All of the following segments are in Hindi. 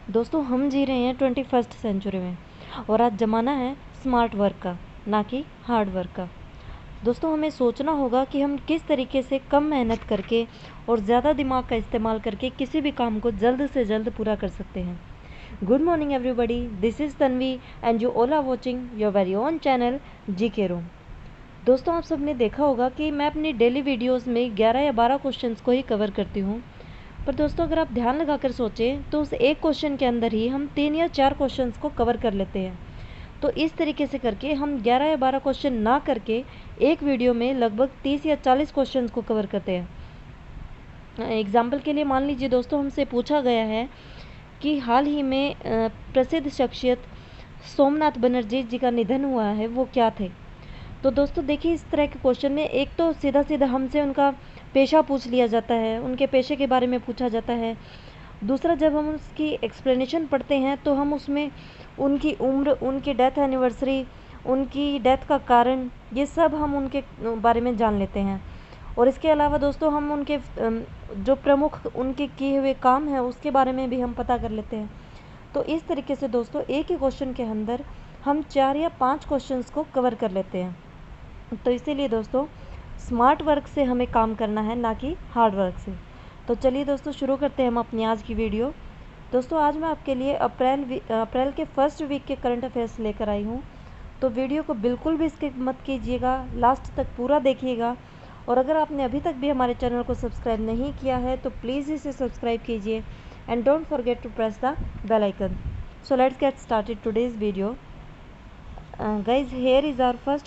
दोस्तों हम जी रहे हैं 21st सेंचुरी में और आज ज़माना है स्मार्ट वर्क का, ना कि हार्ड वर्क का। दोस्तों हमें सोचना होगा कि हम किस तरीके से कम मेहनत करके और ज़्यादा दिमाग का इस्तेमाल करके किसी भी काम को जल्द से जल्द पूरा कर सकते हैं। Good morning everybody, this is Tanvi and you all are watching your very own channel GK room. दोस्तों आप सबने देखा होगा कि मैं अपनी डेली वीडियोज़ में 11 या 12 क्वेश्चंस को ही कवर करती हूँ, पर दोस्तों अगर आप ध्यान लगाकर सोचें तो उस एक क्वेश्चन के अंदर ही हम 3 या 4 क्वेश्चंस को कवर कर लेते हैं। तो इस तरीके से करके हम 11 या 12 क्वेश्चन ना करके एक वीडियो में लगभग 30 या 40 क्वेश्चंस को कवर करते हैं। एग्जाम्पल के लिए मान लीजिए दोस्तों हमसे पूछा गया है कि हाल ही में प्रसिद्ध शख्सियत सोमनाथ बनर्जी जी का निधन हुआ है, वो क्या थे। तो दोस्तों देखिए, इस तरह के क्वेश्चन में एक तो सीधा सीधा हमसे उनका पेशा पूछ लिया जाता है, उनके पेशे के बारे में पूछा जाता है। दूसरा, जब हम उसकी एक्सप्लेनेशन पढ़ते हैं तो हम उसमें उनकी उम्र, उनकी डेथ एनिवर्सरी, उनकी डेथ का कारण, ये सब हम उनके बारे में जान लेते हैं। और इसके अलावा दोस्तों हम उनके जो प्रमुख उनके किए हुए काम हैं उसके बारे में भी हम पता कर लेते हैं। तो इस तरीके से दोस्तों एक ही क्वेश्चन के अंदर हम 4 या 5 क्वेश्चंस को कवर कर लेते हैं। तो इसीलिए दोस्तों स्मार्ट वर्क से हमें काम करना है, ना कि हार्ड वर्क से। तो चलिए दोस्तों शुरू करते हैं हम अपनी आज की वीडियो। दोस्तों आज मैं आपके लिए अप्रैल के फर्स्ट वीक के करंट अफेयर्स लेकर आई हूँ। तो वीडियो को बिल्कुल भी स्किप मत कीजिएगा, लास्ट तक पूरा देखिएगा। और अगर आपने अभी तक भी हमारे चैनल को सब्सक्राइब नहीं किया है तो प्लीज़ इसे सब्सक्राइब कीजिए and don't forget to press the bell icon. So let's get started today's video. Guys, here is our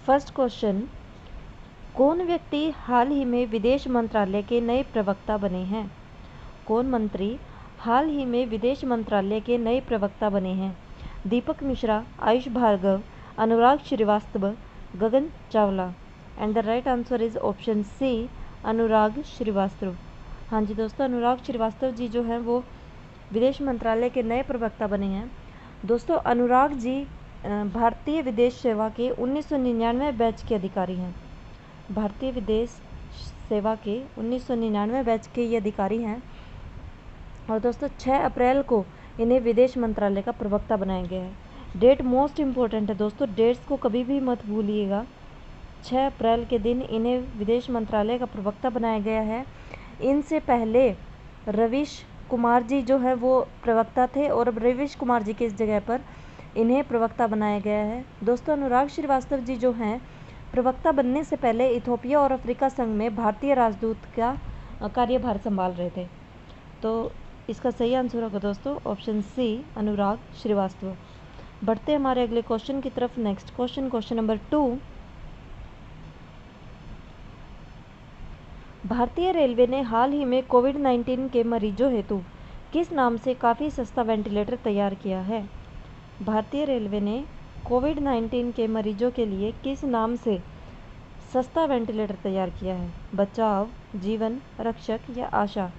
first question. कौन व्यक्ति हाल ही में विदेश मंत्रालय के नए प्रवक्ता बने हैं? कौन मंत्री हाल ही में विदेश मंत्रालय के नए प्रवक्ता बने हैं? Deepak Mishra, Ayush Bhargav, Anurag Srivastava, Gagan Chawla. And the right answer is option C, Anurag Srivastava. हाँ जी दोस्तों, अनुराग श्रीवास्तव जी जो हैं वो विदेश मंत्रालय के नए प्रवक्ता बने हैं। दोस्तों अनुराग जी भारतीय विदेश सेवा के 1999 बैच के अधिकारी हैं। भारतीय विदेश सेवा के 1999 बैच के ये अधिकारी हैं। और दोस्तों 6 अप्रैल को इन्हें विदेश मंत्रालय का प्रवक्ता बनाया गया है। डेट मोस्ट इम्पोर्टेंट है दोस्तों, डेट्स को कभी भी मत भूलिएगा। 6 अप्रैल के दिन इन्हें विदेश मंत्रालय का प्रवक्ता बनाया गया है। इनसे पहले रवीश कुमार जी जो है वो प्रवक्ता थे और अब रवीश कुमार जी की इस जगह पर इन्हें प्रवक्ता बनाया गया है। दोस्तों अनुराग श्रीवास्तव जी जो हैं प्रवक्ता बनने से पहले इथोपिया और अफ्रीका संघ में भारतीय राजदूत का कार्यभार संभाल रहे थे। तो इसका सही आंसर होगा दोस्तों ऑप्शन सी, अनुराग श्रीवास्तव। बढ़ते हमारे अगले क्वेश्चन की तरफ। Next question number 2। भारतीय रेलवे ने हाल ही में कोविड-19 के मरीजों हेतु किस नाम से काफ़ी सस्ता वेंटिलेटर तैयार किया है? भारतीय रेलवे ने कोविड-19 के मरीजों के लिए किस नाम से सस्ता वेंटिलेटर तैयार किया है? बचाव, जीवन रक्षक या आशा।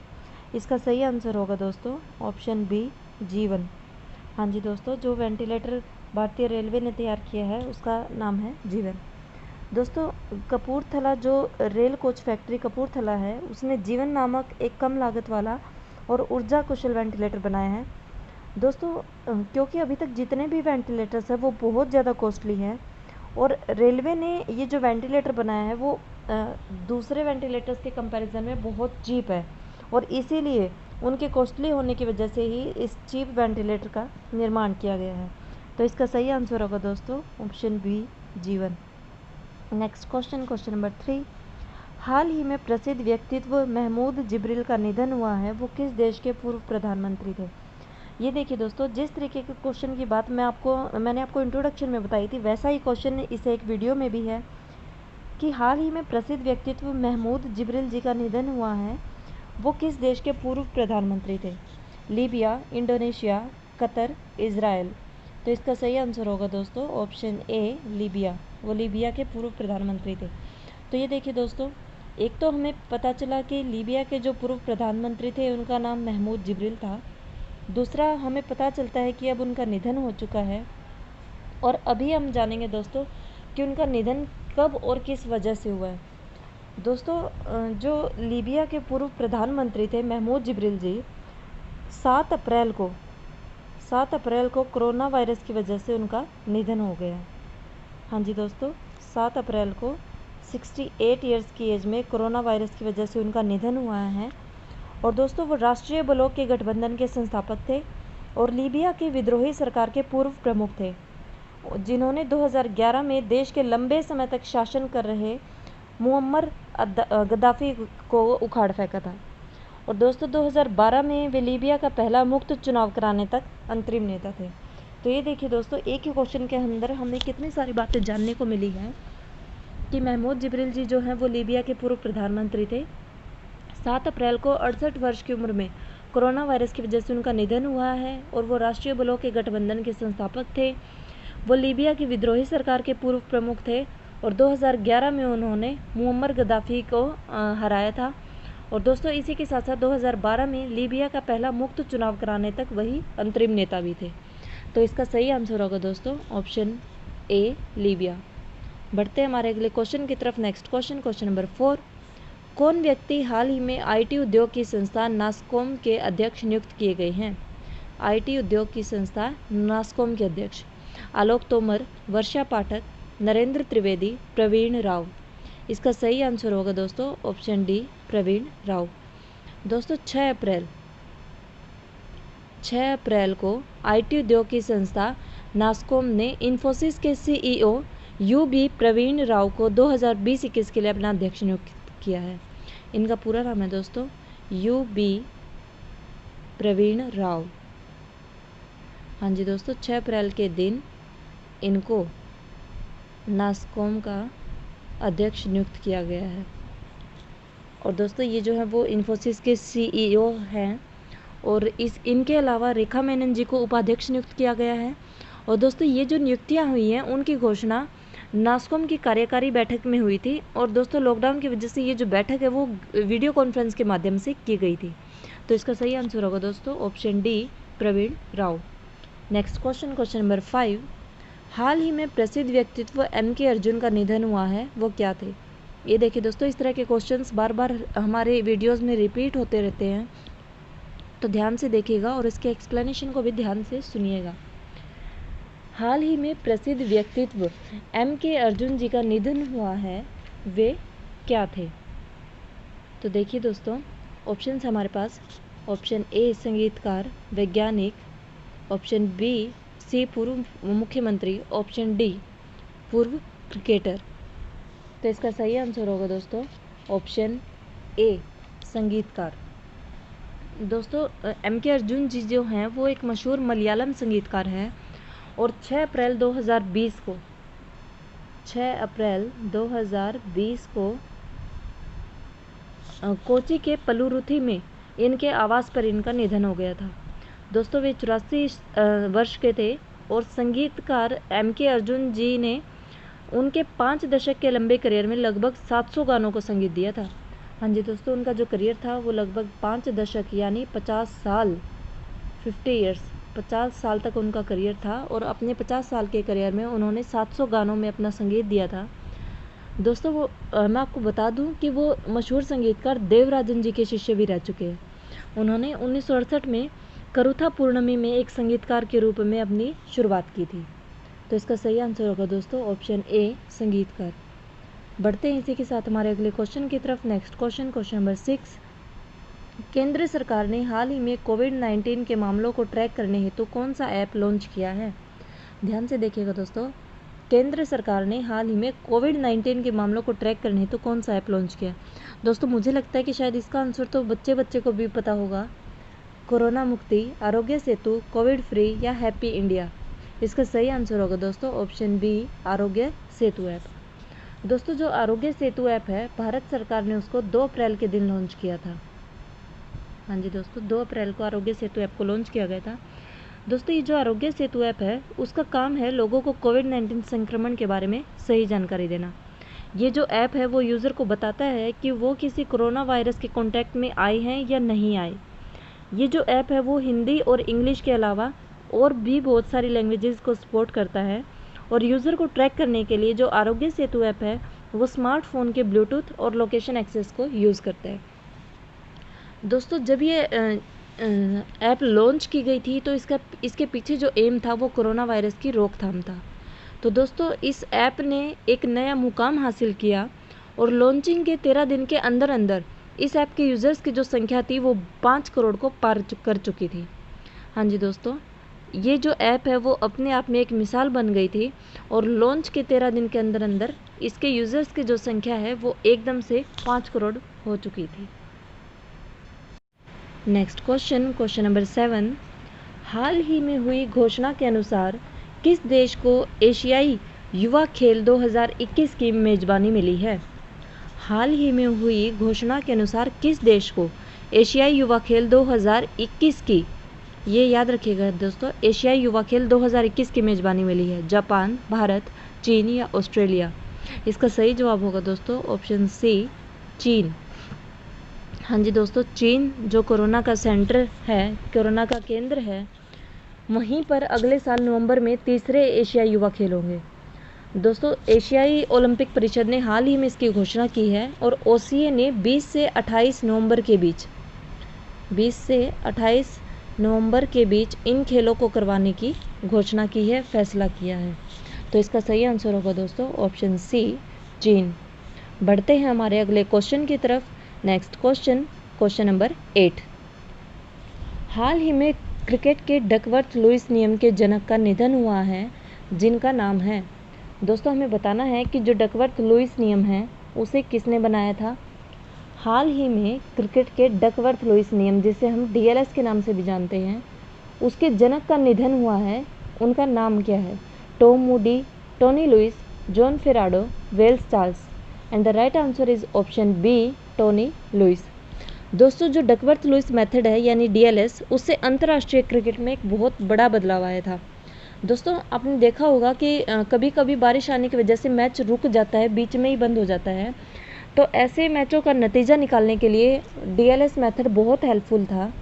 इसका सही आंसर होगा दोस्तों ऑप्शन बी, जीवन। हाँ जी दोस्तों, जो वेंटिलेटर भारतीय रेलवे ने तैयार किया है उसका नाम है जीवन। दोस्तों कपूरथला जो रेल कोच फैक्ट्री कपूरथला है उसने जीवन नामक एक कम लागत वाला और ऊर्जा कुशल वेंटिलेटर बनाया है। दोस्तों क्योंकि अभी तक जितने भी वेंटिलेटर्स हैं वो बहुत ज़्यादा कॉस्टली हैं और रेलवे ने ये जो वेंटिलेटर बनाया है वो दूसरे वेंटिलेटर्स के कंपैरिजन में बहुत चीप है और इसीलिए उनके कॉस्टली होने की वजह से ही इस चीप वेंटिलेटर का निर्माण किया गया है। तो इसका सही आंसर होगा दोस्तों ऑप्शन बी, जीवन। Next question number 3। हाल ही में प्रसिद्ध व्यक्तित्व महमूद जिब्रिल का निधन हुआ है, वो किस देश के पूर्व प्रधानमंत्री थे? ये देखिए दोस्तों, जिस तरीके के क्वेश्चन की बात मैंने आपको इंट्रोडक्शन में बताई थी, वैसा ही क्वेश्चन इस एक वीडियो में भी है कि हाल ही में प्रसिद्ध व्यक्तित्व महमूद जिब्रिल जी का निधन हुआ है, वो किस देश के पूर्व प्रधानमंत्री थे? Libya, Indonesia, Qatar, Israel. तो इसका सही आंसर होगा दोस्तों ऑप्शन ए, लीबिया। वो लीबिया के पूर्व प्रधानमंत्री थे। तो ये देखिए दोस्तों, एक तो हमें पता चला कि लीबिया के जो पूर्व प्रधानमंत्री थे उनका नाम महमूद जिब्रिल था। दूसरा, हमें पता चलता है कि अब उनका निधन हो चुका है और अभी हम जानेंगे दोस्तों कि उनका निधन कब और किस वजह से हुआ है। दोस्तों जो लीबिया के पूर्व प्रधानमंत्री थे महमूद जिब्रिल जी, 7 अप्रैल को कोरोना वायरस की वजह से उनका निधन हो गया। हाँ जी दोस्तों, 7 अप्रैल को 68 ईयर्स की एज में कोरोना वायरस की वजह से उनका निधन हुआ है। और दोस्तों वो राष्ट्रीय बलों के गठबंधन के संस्थापक थे और लीबिया की विद्रोही सरकार के पूर्व प्रमुख थे, जिन्होंने 2011 में देश के लंबे समय तक शासन कर रहे मुअम्मर गद्दाफी को उखाड़ फेंका था। और दोस्तों 2012 में वे लीबिया का पहला मुक्त चुनाव कराने तक अंतरिम नेता थे। तो ये देखिए दोस्तों, एक ही क्वेश्चन के अंदर हमें कितनी सारी बातें जानने को मिली हैं कि महमूद जिब्रिल जी जो हैं वो लीबिया के पूर्व प्रधानमंत्री थे। 7 अप्रैल को 68 वर्ष की उम्र में कोरोना वायरस की वजह से उनका निधन हुआ है और वो राष्ट्रीय बलों के गठबंधन के संस्थापक थे। वो लीबिया की विद्रोही सरकार के पूर्व प्रमुख थे और 2011 में उन्होंने मुअम्मर गद्दाफी को हराया था। और दोस्तों इसी के साथ साथ 2012 में लीबिया का पहला मुक्त चुनाव कराने तक वही अंतरिम नेता भी थे। तो इसका सही आंसर होगा दोस्तों ऑप्शन ए, लीबिया। बढ़ते हैं हमारे अगले क्वेश्चन की तरफ। Next question number 4। कौन व्यक्ति हाल ही में आईटी उद्योग की संस्था नास्कॉम के अध्यक्ष नियुक्त किए गए हैं? आईटी उद्योग की संस्था नास्कॉम के अध्यक्ष आलोक तोमर, वर्षा पाठक, नरेंद्र त्रिवेदी, प्रवीण राव। इसका सही आंसर होगा दोस्तों ऑप्शन डी, प्रवीण राव। दोस्तों 6 अप्रैल को आईटी उद्योग की संस्था नास्कॉम ने इन्फोसिस के सीईओ यूबी प्रवीण राव को 2020-21 के लिए अपना अध्यक्ष नियुक्त किया है। इनका पूरा नाम है दोस्तों यूबी प्रवीण राव। हाँ जी दोस्तों, 6 अप्रैल के दिन इनको नास्कॉम का अध्यक्ष नियुक्त किया गया है। और दोस्तों ये जो है वो इन्फोसिस के सीईओ हैं और इनके अलावा रेखा मेनन जी को उपाध्यक्ष नियुक्त किया गया है। और दोस्तों ये जो नियुक्तियां हुई हैं उनकी घोषणा नास्कॉम की कार्यकारी बैठक में हुई थी। और दोस्तों लॉकडाउन की वजह से ये जो बैठक है वो वीडियो कॉन्फ्रेंस के माध्यम से की गई थी। तो इसका सही आंसर होगा दोस्तों option D, Praveen Rao. Next question number 5। हाल ही में प्रसिद्ध व्यक्तित्व एम.के. अर्जुन का निधन हुआ है, वो क्या थे? ये देखिए दोस्तों, इस तरह के क्वेश्चंस बार बार हमारे वीडियोस में रिपीट होते रहते हैं, तो ध्यान से देखिएगा और इसके एक्सप्लेनेशन को भी ध्यान से सुनिएगा। हाल ही में प्रसिद्ध व्यक्तित्व एम.के. अर्जुन जी का निधन हुआ है, वे क्या थे? तो देखिए दोस्तों, ऑप्शंस हमारे पास ऑप्शन ए संगीतकार, वैज्ञानिक, ऑप्शन बी सी पूर्व मुख्यमंत्री, ऑप्शन डी पूर्व क्रिकेटर। तो इसका सही आंसर होगा दोस्तों ऑप्शन ए संगीतकार। दोस्तों एम.के. अर्जुन जी जो हैं वो एक मशहूर मलयालम संगीतकार हैं और 6 अप्रैल 2020 को कोची के पलुरुथी में इनके आवास पर इनका निधन हो गया था। दोस्तों वे 84 वर्ष के थे और संगीतकार एम.के. अर्जुन जी ने उनके 5 दशक के लंबे करियर में लगभग 700 गानों को संगीत दिया था। हाँ जी दोस्तों, उनका जो करियर था वो लगभग 5 दशक यानी 50 साल 50 ईयर्स 50 साल तक उनका करियर था और अपने 50 साल के करियर में उन्होंने 700 गानों में अपना संगीत दिया था। दोस्तों वो मैं आपको बता दूं कि वो मशहूर संगीतकार देवराजन जी के शिष्य भी रह चुके हैं। उन्होंने 1968 में करुथा पूर्णमी में एक संगीतकार के रूप में अपनी शुरुआत की थी। तो इसका सही आंसर होगा दोस्तों ऑप्शन ए संगीतकार। बढ़ते हैं इसी के साथ हमारे अगले क्वेश्चन की तरफ। Next question number 6। केंद्र सरकार ने हाल ही में कोविड-19 के मामलों को ट्रैक करने हेतु कौन सा ऐप लॉन्च किया है? ध्यान से देखिएगा दोस्तों, केंद्र सरकार ने हाल ही में कोविड-19 के मामलों को ट्रैक करने हेतु कौन सा ऐप लॉन्च किया? दोस्तों मुझे लगता है कि शायद इसका आंसर तो बच्चे को भी पता होगा। कोरोना मुक्ति, आरोग्य सेतु, कोविड फ्री या हैप्पी इंडिया। इसका सही आंसर होगा दोस्तों option B Aarogya Setu app. दोस्तों जो आरोग्य सेतु ऐप है भारत सरकार ने उसको 2 अप्रैल के दिन लॉन्च किया था। हाँ जी दोस्तों, 2 अप्रैल को आरोग्य सेतु ऐप को लॉन्च किया गया था। दोस्तों ये जो आरोग्य सेतु ऐप है उसका काम है लोगों को कोविड-19 संक्रमण के बारे में सही जानकारी देना। ये जो ऐप है वो यूज़र को बताता है कि वो किसी कोरोना वायरस के कॉन्टैक्ट में आए हैं या नहीं आए। ये जो ऐप है वो हिंदी और इंग्लिश के अलावा और भी बहुत सारी लैंग्वेजेस को सपोर्ट करता है और यूज़र को ट्रैक करने के लिए जो आरोग्य सेतु ऐप है वो स्मार्टफोन के ब्लूटूथ और लोकेशन एक्सेस को यूज़ करता है। दोस्तों जब ये ऐप लॉन्च की गई थी तो इसके पीछे जो एम था वो कोरोना वायरस की रोकथाम था। तो दोस्तों इस ऐप ने एक नया मुकाम हासिल किया और लॉन्चिंग के 13 दिन के अंदर अंदर इस ऐप के यूज़र्स की जो संख्या थी वो 5 करोड़ को पार कर चुकी थी। हाँ जी दोस्तों, ये जो ऐप है वो अपने आप में एक मिसाल बन गई थी और लॉन्च के 13 दिन के अंदर अंदर इसके यूज़र्स की जो संख्या है वो एकदम से 5 करोड़ हो चुकी थी। Next question number 7। हाल ही में हुई घोषणा के अनुसार किस देश को एशियाई युवा खेल 2021 की मेज़बानी मिली है? हाल ही में हुई घोषणा के अनुसार किस देश को एशियाई युवा खेल 2021 की, ये याद रखिएगा दोस्तों, एशियाई युवा खेल 2021 की मेज़बानी मिली है? जापान, भारत, चीन या ऑस्ट्रेलिया? इसका सही जवाब होगा दोस्तों ऑप्शन सी, चीन। हाँ जी दोस्तों, चीन जो कोरोना का सेंटर है, कोरोना का केंद्र है, वहीं पर अगले साल नवंबर में तीसरे एशियाई युवा खेल होंगे। दोस्तों एशियाई ओलंपिक परिषद ने हाल ही में इसकी घोषणा की है और ओसीए ने 20 से 28 नवंबर के बीच इन खेलों को करवाने की घोषणा की है, फैसला किया है। तो इसका सही आंसर होगा दोस्तों ऑप्शन सी, चीन। बढ़ते हैं हमारे अगले क्वेश्चन की तरफ। Next question number 8। हाल ही में क्रिकेट के डकवर्थ लुईस नियम के जनक का निधन हुआ है, जिनका नाम है? दोस्तों हमें बताना है कि जो डकवर्थ लुईस नियम है उसे किसने बनाया था? हाल ही में क्रिकेट के डकवर्थ लुईस नियम, जिसे हम डीएलएस के नाम से भी जानते हैं, उसके जनक का निधन हुआ है, उनका नाम क्या है? Tom Moody, Tony Lewis, John Ferrado, Wells Charles? And the right answer is option B, Tony Lewis. दोस्तों जो डकवर्थ लुईस मेथड है यानी डीएलएस, उससे अंतर्राष्ट्रीय क्रिकेट में एक बहुत बड़ा बदलाव आया था। दोस्तों आपने देखा होगा कि कभी कभी बारिश आने की वजह से मैच रुक जाता है, बीच में ही बंद हो जाता है। तो ऐसे मैचों का नतीजा निकालने के लिए डीएलएस मेथड बहुत हेल्पफुल था।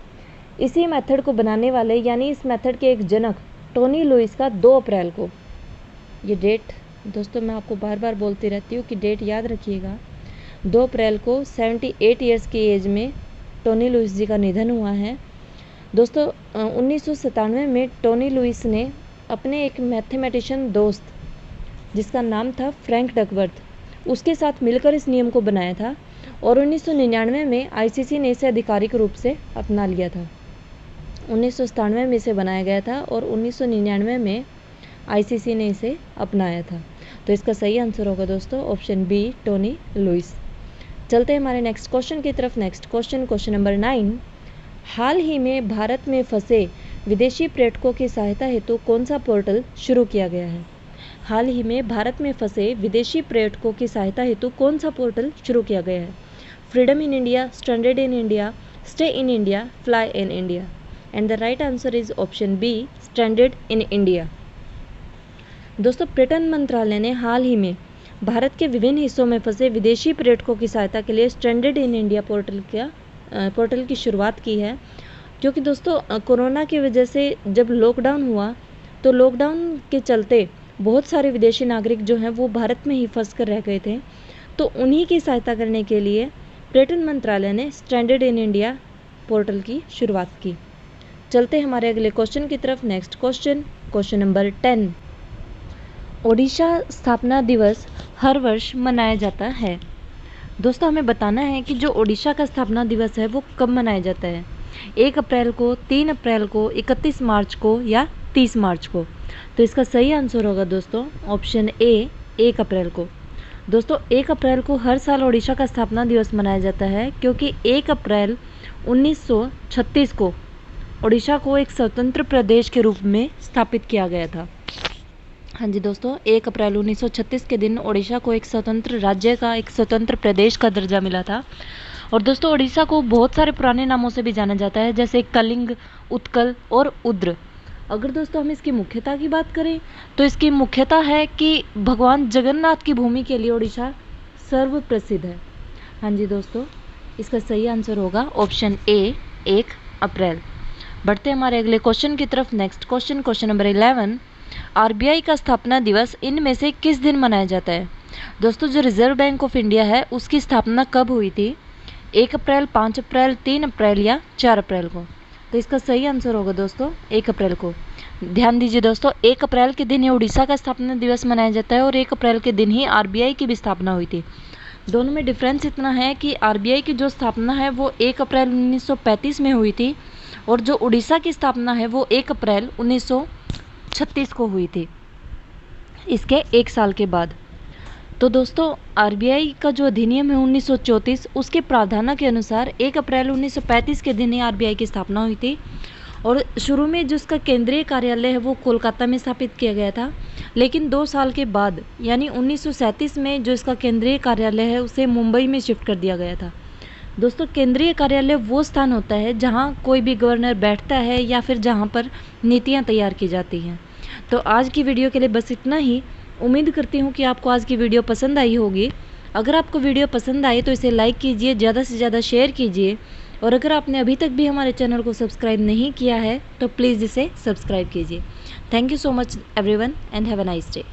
इसी मेथड को बनाने वाले यानी इस मेथड के एक जनक टोनी लुईस का 2 अप्रैल को, ये डेट दोस्तों मैं आपको बार बार बोलती रहती हूँ कि डेट याद रखिएगा, 2 अप्रैल को 78 ईयर्स की एज में टोनी लुईस जी का निधन हुआ है। दोस्तों 1997 में टोनी लुईस ने अपने एक मैथमेटिशियन दोस्त, जिसका नाम था फ्रैंक डकवर्थ, उसके साथ मिलकर इस नियम को बनाया था और 1999 में आईसीसी ने इसे आधिकारिक रूप से अपना लिया था। 1997 में इसे बनाया गया था और 1999 में आईसीसी ने इसे अपनाया था। तो इसका सही आंसर होगा दोस्तों ऑप्शन बी, टोनी लुईस। चलते हैं हमारे नेक्स्ट क्वेश्चन की तरफ। Next question number 9। हाल ही में भारत में फंसे विदेशी पर्यटकों की सहायता हेतु कौन सा पोर्टल शुरू किया गया है? हाल ही में भारत में फंसे विदेशी पर्यटकों की सहायता हेतु कौन सा पोर्टल शुरू किया गया है? Freedom in India, standard in India, stay in India, fly in India? And the right answer is option B, standard in India. दोस्तों पर्यटन मंत्रालय ने हाल ही में भारत के विभिन्न हिस्सों में फंसे विदेशी पर्यटकों की सहायता के लिए स्टैंडर्ड इन इंडिया पोर्टल की शुरुआत की है। क्योंकि दोस्तों कोरोना की वजह से जब लॉकडाउन हुआ तो लॉकडाउन के चलते बहुत सारे विदेशी नागरिक जो हैं वो भारत में ही फंस कर रह गए थे। तो उन्हीं की सहायता करने के लिए पर्यटन मंत्रालय ने स्टैंडर्ड इन इंडिया पोर्टल की शुरुआत की। चलते हैं हमारे अगले क्वेश्चन की तरफ। Next question number 10। ओडिशा स्थापना दिवस हर वर्ष मनाया जाता है। दोस्तों हमें बताना है कि जो ओडिशा का स्थापना दिवस है वो कब मनाया जाता है? 1 अप्रैल को, 3 अप्रैल को, 31 मार्च को या 30 मार्च को? तो इसका सही आंसर होगा दोस्तों ऑप्शन ए, 1 अप्रैल को। दोस्तों 1 अप्रैल को हर साल ओडिशा का स्थापना दिवस मनाया जाता है क्योंकि 1 अप्रैल 1936 को ओडिशा को एक स्वतंत्र प्रदेश के रूप में स्थापित किया गया था। हाँ जी दोस्तों, 1 अप्रैल 1936 के दिन ओडिशा को एक स्वतंत्र राज्य का, एक स्वतंत्र प्रदेश का दर्जा मिला था। और दोस्तों ओडिशा को बहुत सारे पुराने नामों से भी जाना जाता है, जैसे कलिंग, उत्कल और उद्र। अगर दोस्तों हम इसकी मुख्यता की बात करें तो इसकी मुख्यता है कि भगवान जगन्नाथ की भूमि के लिए ओडिशा सर्व प्रसिद्ध है। हाँ जी दोस्तों, इसका सही आंसर होगा ऑप्शन ए, 1 अप्रैल। बढ़ते हैं हमारे अगले क्वेश्चन की तरफ। Next question number 11। आरबीआई का स्थापना दिवस इनमें से किस दिन मनाया जाता है? दोस्तों जो रिजर्व बैंक ऑफ इंडिया है उसकी स्थापना कब हुई थी? 1 अप्रैल, 5 अप्रैल, 3 अप्रैल या 4 अप्रैल को? तो तो इसका सही आंसर होगा दोस्तों 1 अप्रैल को। ध्यान दीजिए दोस्तों, 1 अप्रैल के दिन ही उड़ीसा का स्थापना दिवस मनाया जाता है और 1 अप्रैल के दिन ही आरबीआई की भी स्थापना हुई थी। दोनों में डिफरेंस इतना है कि आरबीआई की जो स्थापना है वो 1 अप्रैल 1935 में हुई थी और जो उड़ीसा की स्थापना है वो 1 अप्रैल 1936 को हुई थी, इसके 1 साल के बाद। तो दोस्तों आरबीआई का जो अधिनियम है 1934 उसके प्रावधानों के अनुसार 1 अप्रैल 1935 के दिन ही आरबीआई की स्थापना हुई थी और शुरू में जो इसका केंद्रीय कार्यालय है वो कोलकाता में स्थापित किया गया था, लेकिन 2 साल के बाद यानी 1937 में जो इसका केंद्रीय कार्यालय है उसे मुंबई में शिफ्ट कर दिया गया था। दोस्तों केंद्रीय कार्यालय वो स्थान होता है जहाँ कोई भी गवर्नर बैठता है या फिर जहाँ पर नीतियाँ तैयार की जाती हैं। तो आज की वीडियो के लिए बस इतना ही। उम्मीद करती हूँ कि आपको आज की वीडियो पसंद आई होगी। अगर आपको वीडियो पसंद आई तो इसे लाइक कीजिए, ज़्यादा से ज़्यादा शेयर कीजिए और अगर आपने अभी तक भी हमारे चैनल को सब्सक्राइब नहीं किया है तो प्लीज़ इसे सब्सक्राइब कीजिए। Thank you so much everyone and have a nice day.